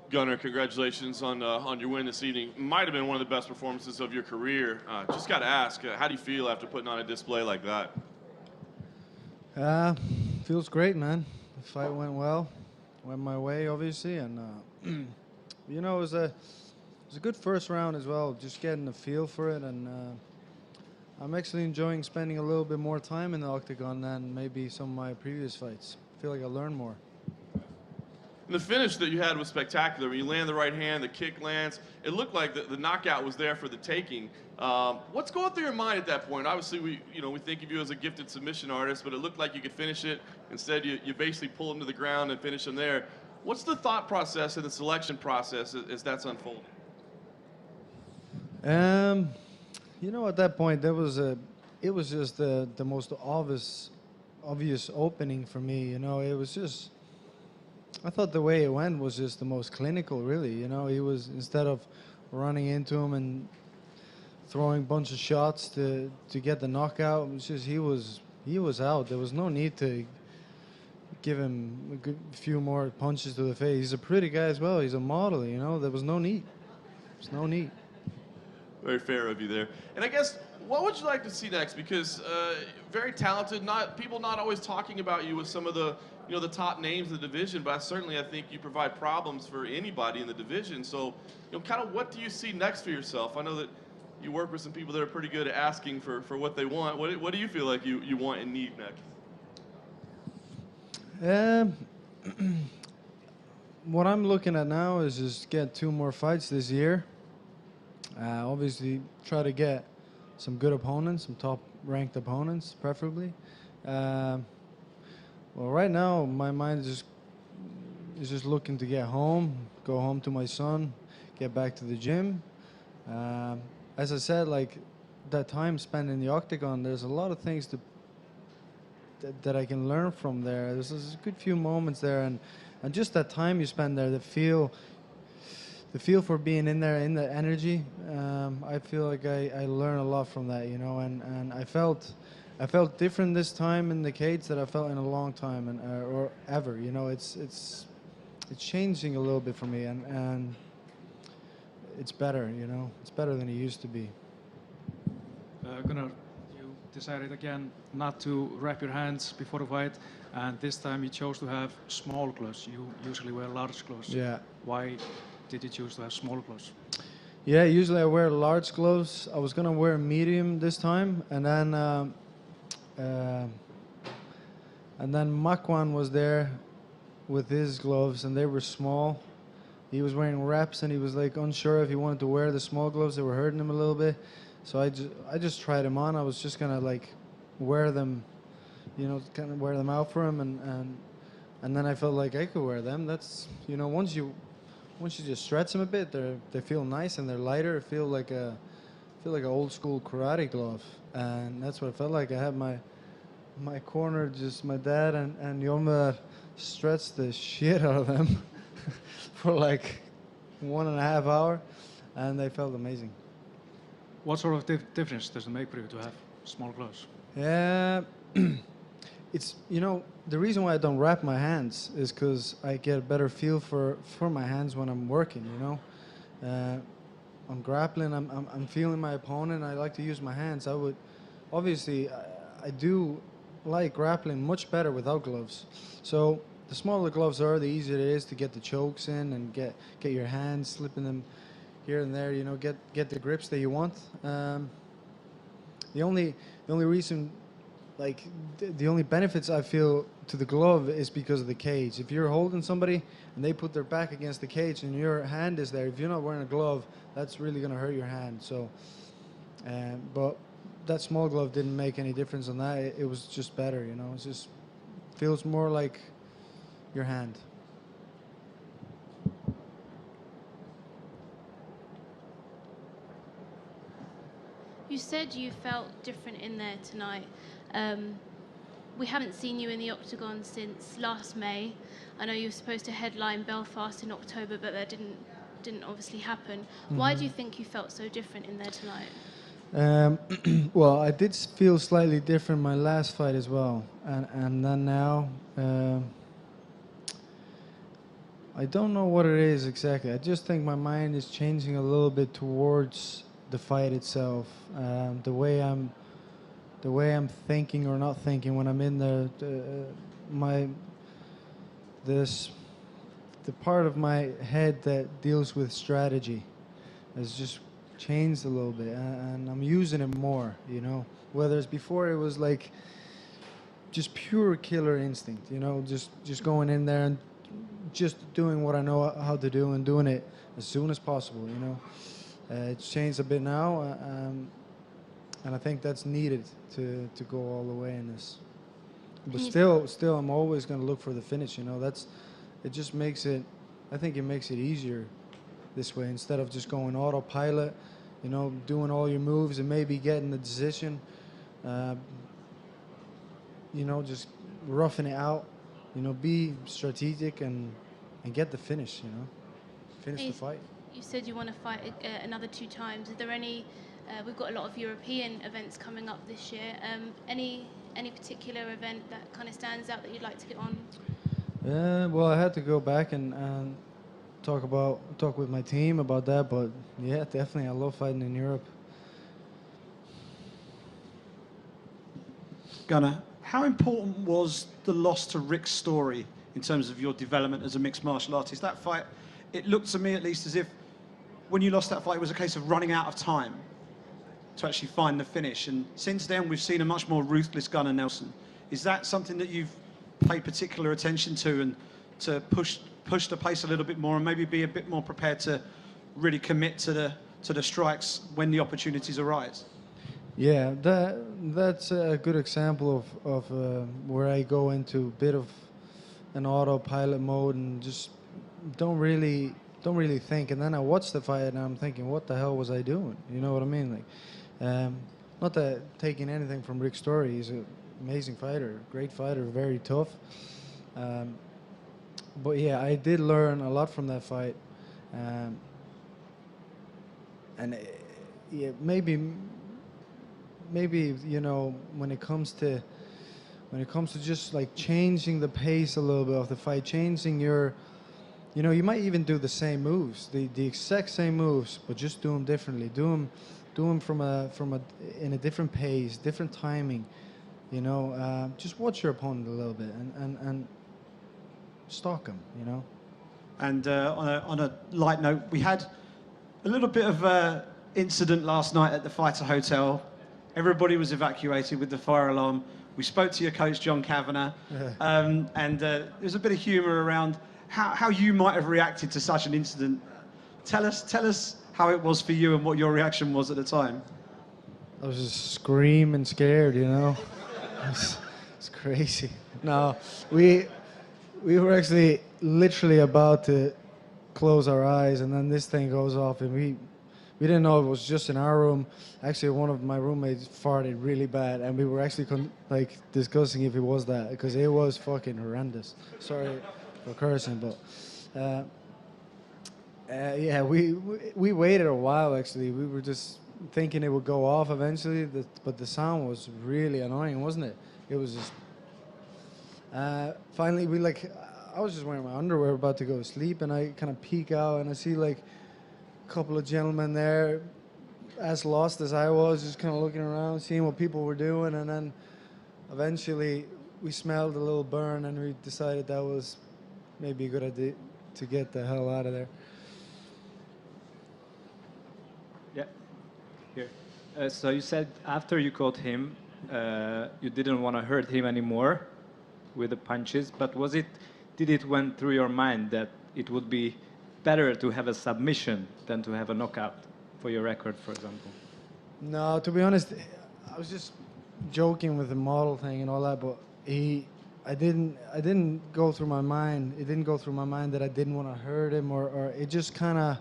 Gunnar, congratulations on your win this evening. Might have been one of the best performances of your career. Just got to ask, how do you feel after putting on a display like that? Feels great, man. The fight went well, went my way, obviously, and you know, it was a good first round as well. Just getting a feel for it, and I'm actually enjoying spending a little bit more time in the octagon than maybe some of my previous fights. I feel like I learned more. And the finish that you had was spectacular. When you land the right hand, the kick lands. It looked like the knockout was there for the taking. What's going through your mind at that point? Obviously, we think of you as a gifted submission artist, but it looked like you could finish it. Instead, you basically pull him to the ground and finish him there. What's the thought process and the selection process as that's unfolding? You know, at that point, it was just the most obvious opening for me. You know, it was just. I thought the way it went was just the most clinical, really. You know, he was, instead of running into him and throwing a bunch of shots to get the knockout, it was just he was out. There was no need to give him a good few more punches to the face. He's a pretty guy as well. He's a model, you know. There was no need. There's no need. Very fair of you there. And I guess, what would you like to see next? Because very talented, people not always talking about you with some of the the top names of the division, but certainly I think you provide problems for anybody in the division. So, kind of what do you see next for yourself? I know that you work with some people that are pretty good at asking for what they want. What do you feel like you want and need next? What I'm looking at now is just get 2 more fights this year. Obviously, try to get some good opponents, some top-ranked opponents, preferably. Well, right now, my mind is just looking to get home, go home to my son, get back to the gym. As I said, like, that time spent in the octagon, there's a lot of things that I can learn from there. There's a good few moments there, and just that time you spend there, the feel for being in there, in the energy. I feel like I learn a lot from that, you know, and I felt different this time in the cage that I felt in a long time or ever. You know, it's changing a little bit for me, and it's better. You know, it's better than it used to be. Gunnar, you decided again not to wrap your hands before the fight, and this time you chose to have small gloves. You usually wear large gloves. Yeah. Why did you choose to have small gloves? Yeah, usually I wear large gloves. I was gonna wear medium this time, and then Makwan was there with his gloves, and they were small. He was wearing reps, and he was like unsure if he wanted to wear the small gloves. They were hurting him a little bit, so I just tried them on. I was just gonna like wear them, you know, kind of wear them out for him, and then I felt like I could wear them. That's, you know, once you just stretch them a bit, they feel nice and they're lighter. It feel like an old school karate glove, and that's what it felt like. I had my corner, just my dad and Yoma stretched the shit out of them for like 1.5 hours, and they felt amazing. What sort of difference does it make for you to have small gloves? Yeah, it's, you know, the reason why I don't wrap my hands is because I get a better feel for my hands when I'm working, you know. I'm grappling, I'm feeling my opponent, I like to use my hands. Obviously, I do like grappling much better without gloves. So the smaller gloves are, the easier it is to get the chokes in and get your hands slipping them here and there, you know, get the grips that you want. The only reason, like, the only benefits I feel to the glove is because of the cage. If you're holding somebody and they put their back against the cage and your hand is there, if you're not wearing a glove, that's really going to hurt your hand. So, but that small glove didn't make any difference on that. It was just better, you know. It just feels more like your hand. You said you felt different in there tonight. We haven't seen you in the octagon since last May. I know you were supposed to headline Belfast in October, but that didn't obviously happen. Mm-hmm. Why do you think you felt so different in there tonight? Well, I did feel slightly different my last fight as well, and then now I don't know what it is exactly. I just think my mind is changing a little bit towards the fight itself. The way I'm thinking or not thinking when I'm in there. This the part of my head that deals with strategy has just changed a little bit, and I'm using it more. You know, whereas before it was like just pure killer instinct. You know, just going in there and just doing what I know how to do and doing it as soon as possible. You know, it's changed a bit now, and I think that's needed to go all the way in this. But still, I'm always going to look for the finish. You know, it just makes it. I think it makes it easier this way instead of just going autopilot. You know, doing all your moves and maybe getting the decision. You know, just roughing it out. You know, be strategic and get the finish. You know, finish the fight. You said you want to fight another 2 times. Are there any? We've got a lot of European events coming up this year. Any particular event that kind of stands out that you'd like to get on? Well, I had to go back and talk with my team about that. But yeah, definitely, I love fighting in Europe. Gunnar, how important was the loss to Rick Story in terms of your development as a mixed martial artist? That fight, it looked to me at least as if when you lost that fight, it was a case of running out of time to actually find the finish. And since then, we've seen a much more ruthless Gunnar Nelson. Is that something that you've paid particular attention to and to push the pace a little bit more and maybe be a bit more prepared to really commit to the strikes when the opportunities arise? Yeah, that's a good example of where I go into a bit of an autopilot mode and just don't really think. And then I watch the fight and I'm thinking, what the hell was I doing? You know what I mean? Like, not that taking anything from Rick Story. He's an amazing fighter, great fighter, very tough. But yeah, I did learn a lot from that fight. And yeah, maybe you know, when it comes to just like changing the pace a little bit of the fight, changing your, you know, you might even do the same moves, the exact same moves, but just do them differently. Do them from in a different pace, different timing. You know, just watch your opponent a little bit and stalk him. You know. And on a light note, we had a little bit of an incident last night at the Fighter Hotel. Everybody was evacuated with the fire alarm. We spoke to your coach, John Kavanagh, and there was a bit of humour around how you might have reacted to such an incident. Tell us how it was for you and what your reaction was at the time. I was just screaming, scared, you know. It's crazy. No, we were actually literally about to close our eyes, and then this thing goes off, and we didn't know it was just in our room. Actually, one of my roommates farted really bad, and we were actually discussing if it was that, because it was fucking horrendous. Sorry for cursing, but yeah, we waited a while. Actually, we were just thinking it would go off eventually, but the sound was really annoying, wasn't it? It was just. Finally, I was just wearing my underwear, about to go to sleep, and I kind of peek out, and I see like a couple of gentlemen there, as lost as I was, just kind of looking around, seeing what people were doing, and then eventually we smelled a little burn, and we decided that was maybe a good idea to get the hell out of there. Yeah, here. So you said after you caught him, you didn't want to hurt him anymore with the punches, but did it went through your mind that it would be better to have a submission than to have a knockout for your record, for example? No, to be honest, I was just joking with the model thing and all that, but I didn't go through my mind. It didn't go through my mind that I didn't want to hurt him, or it just kind of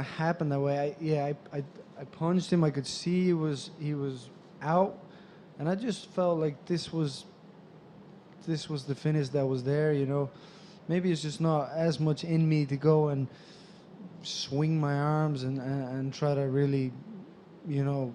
happened that way. I punched him. I could see he was out, and I just felt like this was the finish that was there, you know. Maybe it's just not as much in me to go and swing my arms and try to really, you know,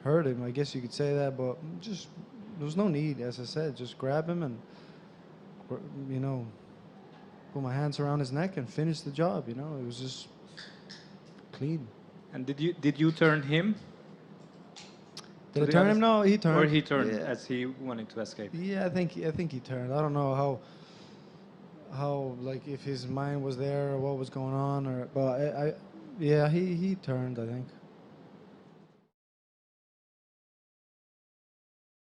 hurt him. I guess you could say that, but just there was no need. As I said, just grab him and, you know, put my hands around his neck and finish the job. You know, it was just clean. And did you turn him? Did To I the turn other him? No, he turned. Or he turned Yeah. as he wanted to escape? Yeah, I think he turned. I don't know how like if his mind was there or what was going on, or but yeah, he turned, I think.